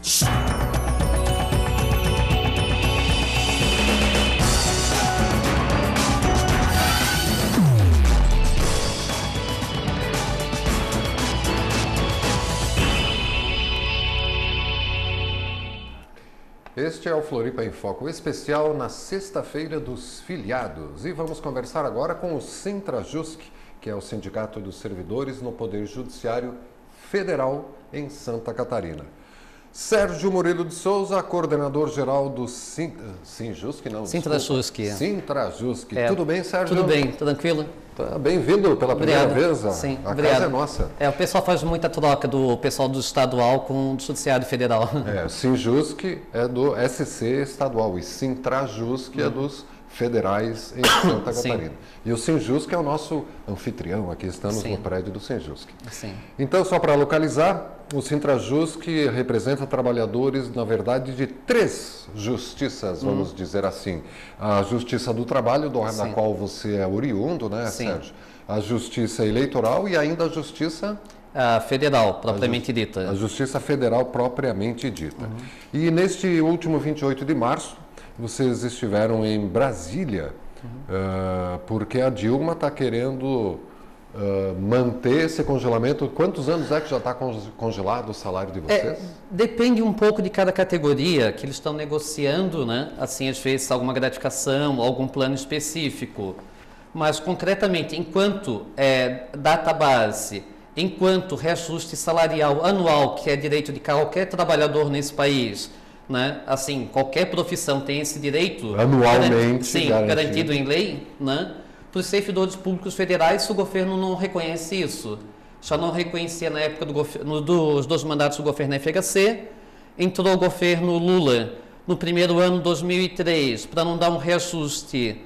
Este é o Floripa em Foco especial na sexta-feira dos filiados. E vamos conversar agora com o Sintrajusc, que é o Sindicato dos Servidores no Poder Judiciário Federal em Santa Catarina. Sérgio Murilo de Souza, coordenador-geral do Sintrajusc. Tudo bem, Sérgio? Tudo bem, tranquilo. Bem-vindo pela primeira vez. Sim, a obrigado. Casa é nossa. O pessoal faz muita troca do pessoal do estadual com o Judiciário Federal. Sinjusc é do SC estadual e Sintrajusc é dos federais em Santa Catarina. E o Sinjusc é o nosso anfitrião, aqui estamos no prédio do Sinjusc. Então, só para localizar, o Sintrajusc representa trabalhadores, na verdade, de 3 justiças, vamos dizer assim. A Justiça do Trabalho, da qual você é oriundo, né, Sérgio? A Justiça Eleitoral e ainda a Justiça... Federal, propriamente dita. A Justiça Federal propriamente dita. E neste último 28 de março, vocês estiveram em Brasília, porque a Dilma está querendo manter esse congelamento. Quantos anos é que já está congelado o salário de vocês? Depende um pouco de cada categoria que eles estão negociando, né? Assim, às vezes, alguma gratificação, algum plano específico. Mas, concretamente, enquanto data base, enquanto reajuste salarial anual, que é direito de qualquer trabalhador nesse país, né? Assim, qualquer profissão tem esse direito anualmente garantido em lei, né? Para os servidores públicos federais, o governo não reconhece isso. Já não reconhecia na época dos 2 mandatos do governo FHC. Entrou o governo Lula no primeiro ano, 2003, para não dar um reajuste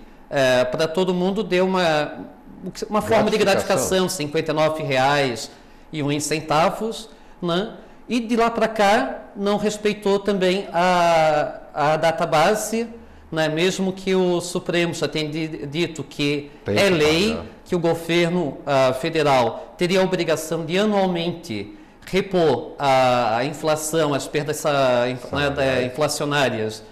para todo mundo, deu uma forma de gratificação, R$ 59,01, né? E de lá para cá não respeitou também a data base, né? Mesmo que o Supremo já tenha dito que é lei, que o governo federal teria a obrigação de anualmente repor a inflação, as perdas inflacionárias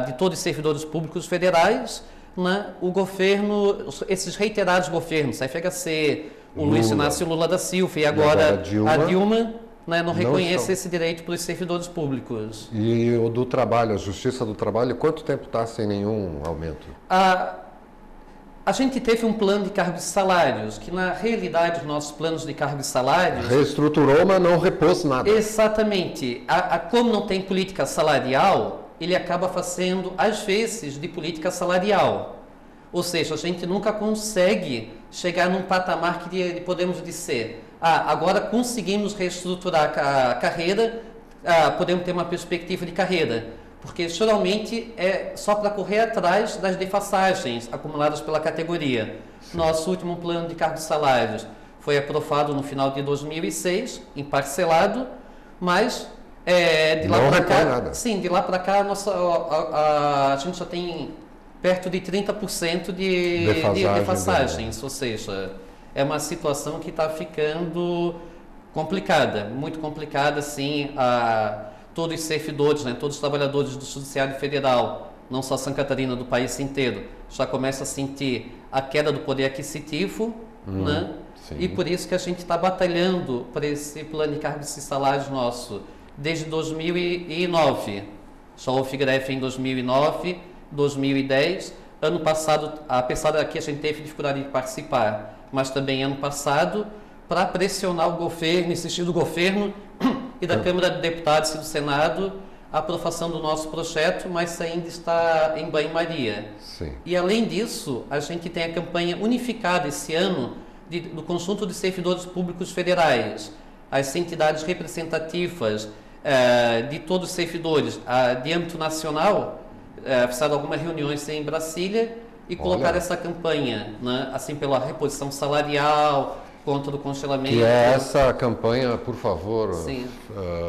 de todos os servidores públicos federais, né? O governo, esses reiterados governos, a FHC, o Luiz Inácio Lula da Silva e agora a Dilma, né, não reconhece esse direito para os servidores públicos. E o do trabalho, a Justiça do Trabalho, quanto tempo está sem nenhum aumento? A gente teve um plano de cargos e salários, que na realidade os nossos planos de cargos e salários... Reestruturou, mas não repôs nada. Exatamente. Como não tem política salarial, ele acaba fazendo, às vezes, de política salarial. Ou seja, a gente nunca consegue chegar num patamar que podemos dizer... agora conseguimos reestruturar a carreira, podemos ter uma perspectiva de carreira, porque geralmente é só para correr atrás das defassagens acumuladas pela categoria. Nosso último plano de cargos e salários foi aprovado no final de 2006, em parcelado, mas de lá para cá, de lá para cá a gente já tem perto de 30% de defassagens, ou seja... É uma situação que está ficando complicada, muito complicada, sim, todos os servidores, né, todos os trabalhadores do Judiciário Federal, não só Santa Catarina, do país inteiro, já começam a sentir a queda do poder aquisitivo, né? E por isso que a gente está batalhando para esse plano de cargos e salários nosso desde 2009. Só houve greve em 2009, 2010. Ano passado, apesar daqui a gente teve dificuldade de participar, mas também ano passado, para pressionar o governo, insistir do governo e da Câmara de Deputados e do Senado a aprovação do nosso projeto, mas ainda está em banho-maria. E além disso, a gente tem a campanha unificada esse ano do conjunto de servidores públicos federais, as entidades representativas de todos os servidores de âmbito nacional, fizeram algumas reuniões em Brasília e colocar essa campanha, né, assim, pela reposição salarial, contra o congelamento. Que é essa campanha, por favor,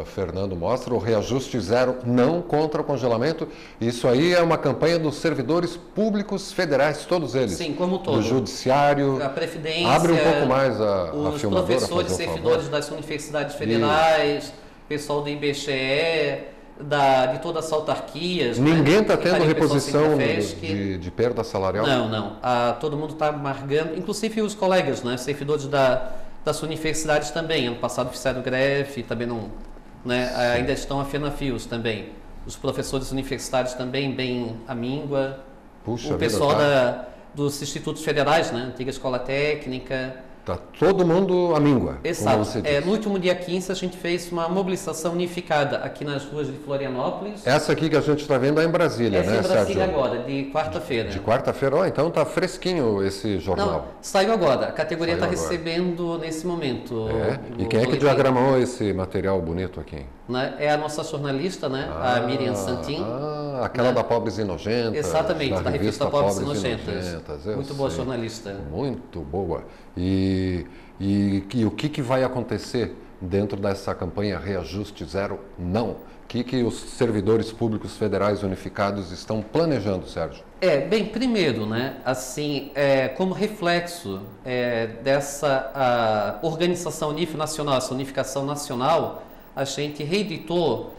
Fernando, mostra o reajuste zero, não contra o congelamento. Isso aí é uma campanha dos servidores públicos federais, todos eles. Sim, como todos. Do Judiciário. A Previdência. Abre um pouco mais a os filmadora, professores, servidores das universidades federais, pessoal do IBGE, de todas as autarquias. Ninguém está tendo reposição de perda salarial? Não. Todo mundo está amargando, inclusive os colegas, né, servidores das universidades também. Ano passado fizeram greve, também não, né, ainda estão a fios também. Os professores universitários também bem à míngua. Puxa, o pessoal dos institutos federais, né, antiga escola técnica. Está todo mundo à míngua. Exato. No último dia 15 a gente fez uma mobilização unificada aqui nas ruas de Florianópolis. Essa aqui que a gente está vendo é em Brasília, né, Sérgio? Essa em Brasília Sérgio? agora, de quarta-feira. De quarta-feira? Então está fresquinho esse jornal. Não, saiu agora. A categoria está recebendo nesse momento. E quem é que diagramou esse material bonito aqui? Né? É a nossa jornalista, né? A Miriam Santin. Aquela, né? Da Pobres e Nojentas. Exatamente, da revista Pobres e Nojentas. Muito boa jornalista. Muito boa. E o que vai acontecer dentro dessa campanha Reajuste Zero? Não. O que os servidores públicos federais unificados estão planejando, Sérgio? Bem, primeiro, né, assim, como reflexo dessa organização nacional, essa unificação nacional, a gente reeditou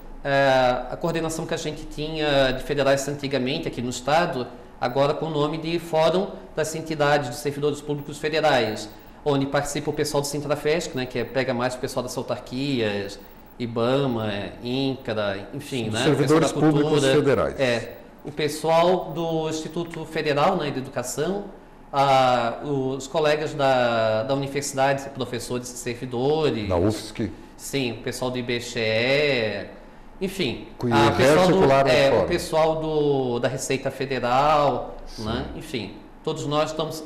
a coordenação que a gente tinha de federais antigamente aqui no Estado, agora com o nome de Fórum das Entidades de Servidores Públicos Federais, onde participa o pessoal do Sintrafesc, né, que pega mais o pessoal das autarquias, IBAMA, INCRA, enfim, né, servidores públicos federais. O pessoal do Instituto Federal, né, de Educação, os colegas da universidade, professores e servidores. Da UFSC. Sim, o pessoal do IBGE, enfim. O pessoal da Receita Federal, né, enfim. Todos nós estamos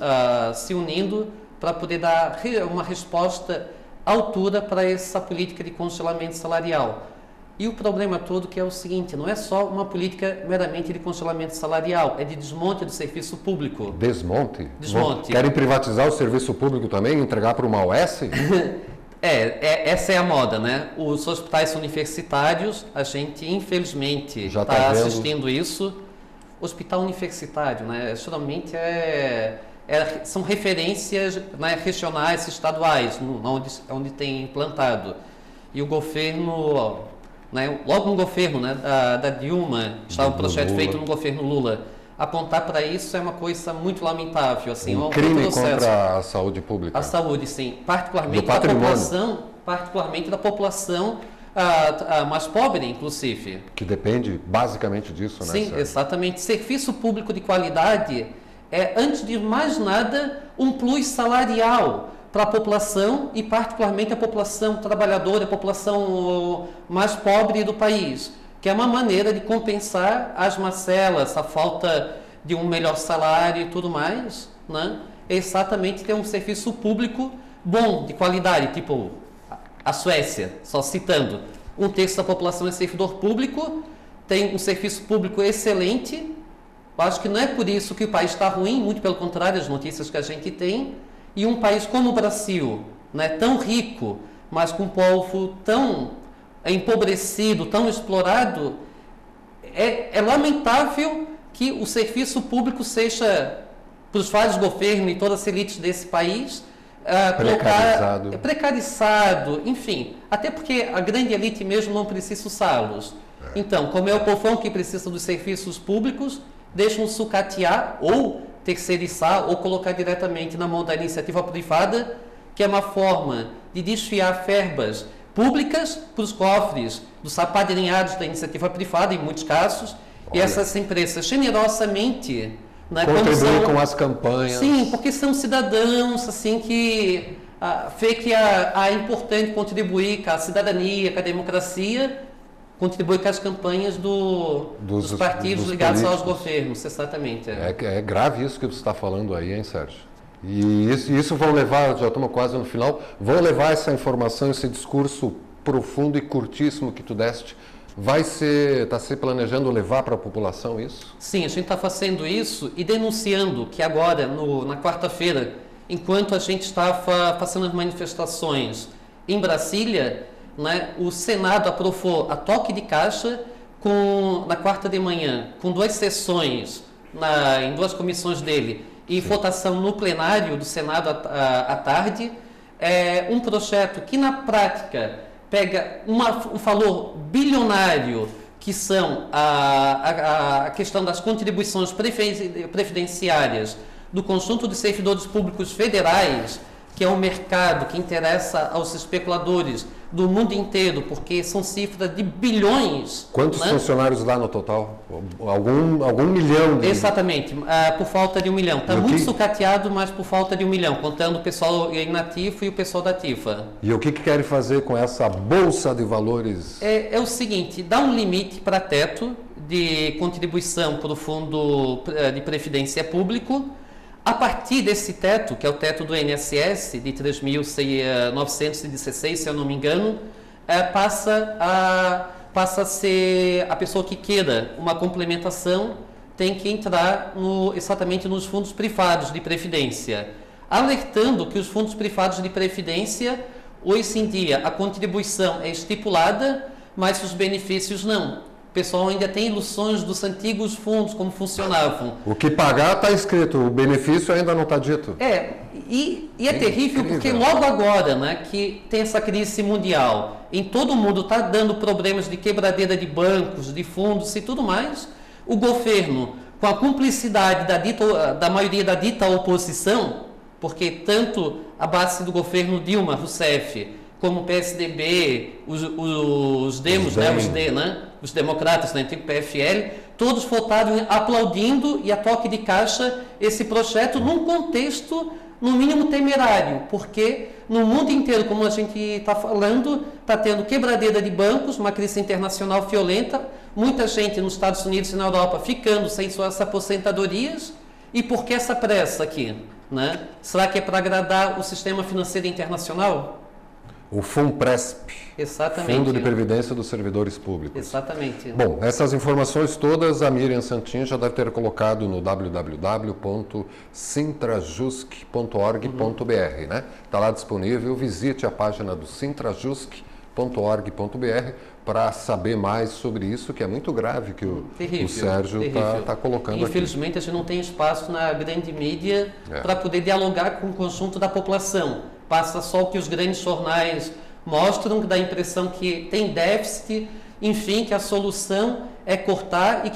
se unindo para poder dar uma resposta à altura para essa política de congelamento salarial. E o problema todo que é o seguinte, não é só uma política meramente de congelamento salarial, é de desmonte do serviço público. Desmonte? Desmonte. Querem privatizar o serviço público também, entregar para uma OS? Essa é a moda, né? Os hospitais universitários, a gente infelizmente está assistindo isso. Hospital universitário, né? Geralmente são referências, né, regionais, estaduais, onde tem implantado. E o governo, né, logo no governo, né, da Dilma, estava um projeto feito no governo Lula. Apontar para isso é uma coisa muito lamentável. Assim, um crime contra a saúde pública. A saúde, sim. Particularmente da população mais pobre, inclusive. Que depende basicamente disso, né? Sim, exatamente. Serviço público de qualidade é, antes de mais nada, um plus salarial para a população e particularmente a população trabalhadora, a população mais pobre do país, que é uma maneira de compensar as mazelas, a falta de um melhor salário e tudo mais, né? É exatamente ter um serviço público bom, de qualidade, tipo a Suécia, só citando, 1/3 da população é servidor público, tem um serviço público excelente. Eu acho que não é por isso que o país está ruim, muito pelo contrário, as notícias que a gente tem. E um país como o Brasil, né, tão rico, mas com um povo tão empobrecido, tão explorado, é lamentável que o serviço público seja, para os vários governos e todas as elites desse país, precarizado, enfim, até porque a grande elite mesmo não precisa usá-los. Então, como é o povão que precisa dos serviços públicos, deixam sucatear ou terceirizar ou colocar diretamente na mão da iniciativa privada, que é uma forma de desfiar verbas públicas para os cofres dos apadrinhados da iniciativa privada, em muitos casos. Olha. E essas empresas generosamente, né, contribuem com as campanhas. Sim, porque são cidadãos assim que vê que é importante contribuir com a cidadania, com a democracia, contribui com as campanhas dos partidos ligados aos governos, exatamente. É grave isso que você está falando aí, hein, Sérgio? E isso vão levar, já estamos quase no final, vão levar essa informação, esse discurso profundo e curtíssimo que tu deste, está se planejando levar para a população isso? Sim, a gente está fazendo isso e denunciando que agora, na quarta-feira, enquanto a gente estava fazendo as manifestações em Brasília, né, o Senado aprovou a toque de caixa na quarta de manhã, com 2 sessões em 2 comissões dele e Sim. votação no plenário do Senado à tarde, um projeto que na prática pega um valor bilionário, que são a questão das contribuições previdenciárias do conjunto de servidores públicos federais, que é um mercado que interessa aos especuladores do mundo inteiro, porque são cifras de bilhões. Quantos funcionários lá no total? Algum milhão? Exatamente, por falta de 1 milhão. Está muito sucateado, mas por falta de 1 milhão, contando o pessoal inativo e o pessoal da TIFA. E o que querem fazer com essa bolsa de valores? É o seguinte, dá um limite para teto de contribuição para o Fundo de Previdência Público. A partir desse teto, que é o teto do INSS, de 3.916, se eu não me engano, passa a ser a pessoa que queira uma complementação, tem que entrar exatamente nos fundos privados de previdência. Alertando que os fundos privados de previdência, hoje em dia, a contribuição é estipulada, mas os benefícios não. O pessoal ainda tem ilusões dos antigos fundos, como funcionavam. O que pagar está escrito, o benefício ainda não está dito. E é terrível incrível. Porque logo agora, né, que tem essa crise mundial, em todo o mundo está dando problemas de quebradeira de bancos, de fundos e tudo mais, o governo, com a cumplicidade da maioria da dita oposição, porque tanto a base do governo Dilma Rousseff, como o PSDB, os democratas, né, antigo PFL, todos votaram aplaudindo e a toque de caixa esse projeto num contexto, no mínimo, temerário, porque no mundo inteiro, como a gente está falando, está tendo quebradeira de bancos, uma crise internacional violenta, muita gente nos Estados Unidos e na Europa ficando sem suas aposentadorias. E por que essa pressa aqui? Né? Será que é para agradar o sistema financeiro internacional? O FUNPRESP, exatamente. Fundo de Previdência dos Servidores Públicos. Exatamente. Bom, essas informações todas a Miriam Santin já deve ter colocado no www.sintrajusc.org.br, né? Está lá disponível, visite a página do sintrajusc.org.br para saber mais sobre isso, que é muito grave que o Sérgio está colocando aqui. Infelizmente, a gente não tem espaço na grande mídia para poder dialogar com o conjunto da população. Passa só o que os grandes jornais mostram, que dá a impressão que tem déficit, enfim, que a solução é cortar e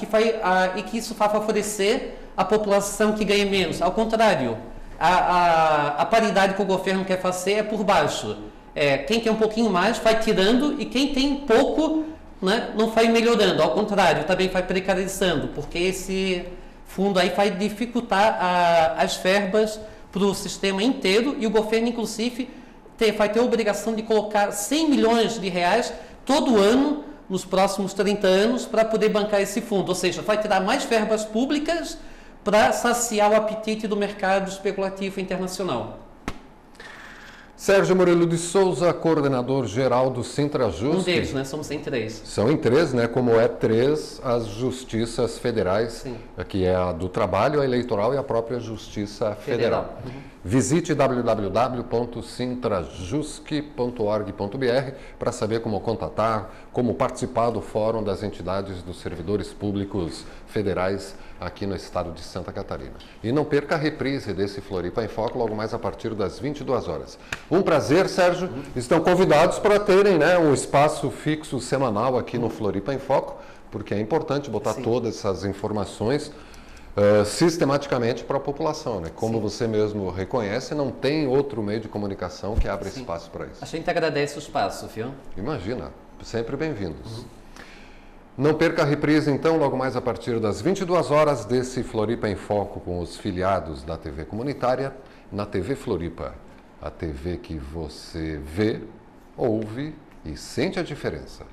que isso vai favorecer a população que ganha menos. Ao contrário, a paridade que o governo quer fazer é por baixo. Quem tem um pouquinho mais vai tirando e quem tem pouco, né, não vai melhorando. Ao contrário, também vai precarizando, porque esse fundo aí vai dificultar as verbas para o sistema inteiro e o governo, inclusive, vai ter a obrigação de colocar 100 milhões de reais todo ano, nos próximos 30 anos, para poder bancar esse fundo. Ou seja, vai tirar mais verbas públicas para saciar o apetite do mercado especulativo internacional. Sérgio Murilo de Souza, coordenador geral do Sintrajusc. Um deles, né? Somos em 3. São em 3, né? Como é 3 as justiças federais, sim, que é a do trabalho, a eleitoral e a própria Justiça Federal. Visite www.sintrajusc.org.br para saber como contatar, como participar do Fórum das Entidades dos Servidores Públicos Federais aqui no estado de Santa Catarina. E não perca a reprise desse Floripa em Foco logo mais a partir das 22 horas. Um prazer, Sérgio. Estão convidados para terem, né, um espaço fixo semanal aqui no Floripa em Foco, porque é importante botar todas essas informações sistematicamente para a população, né? Como você mesmo reconhece, não tem outro meio de comunicação que abra espaço para isso. A gente agradece o espaço, viu? Imagina, sempre bem-vindos. Não perca a reprise, então, logo mais a partir das 22 horas desse Floripa em Foco com os filiados da TV comunitária na TV Floripa. A TV que você vê, ouve e sente a diferença.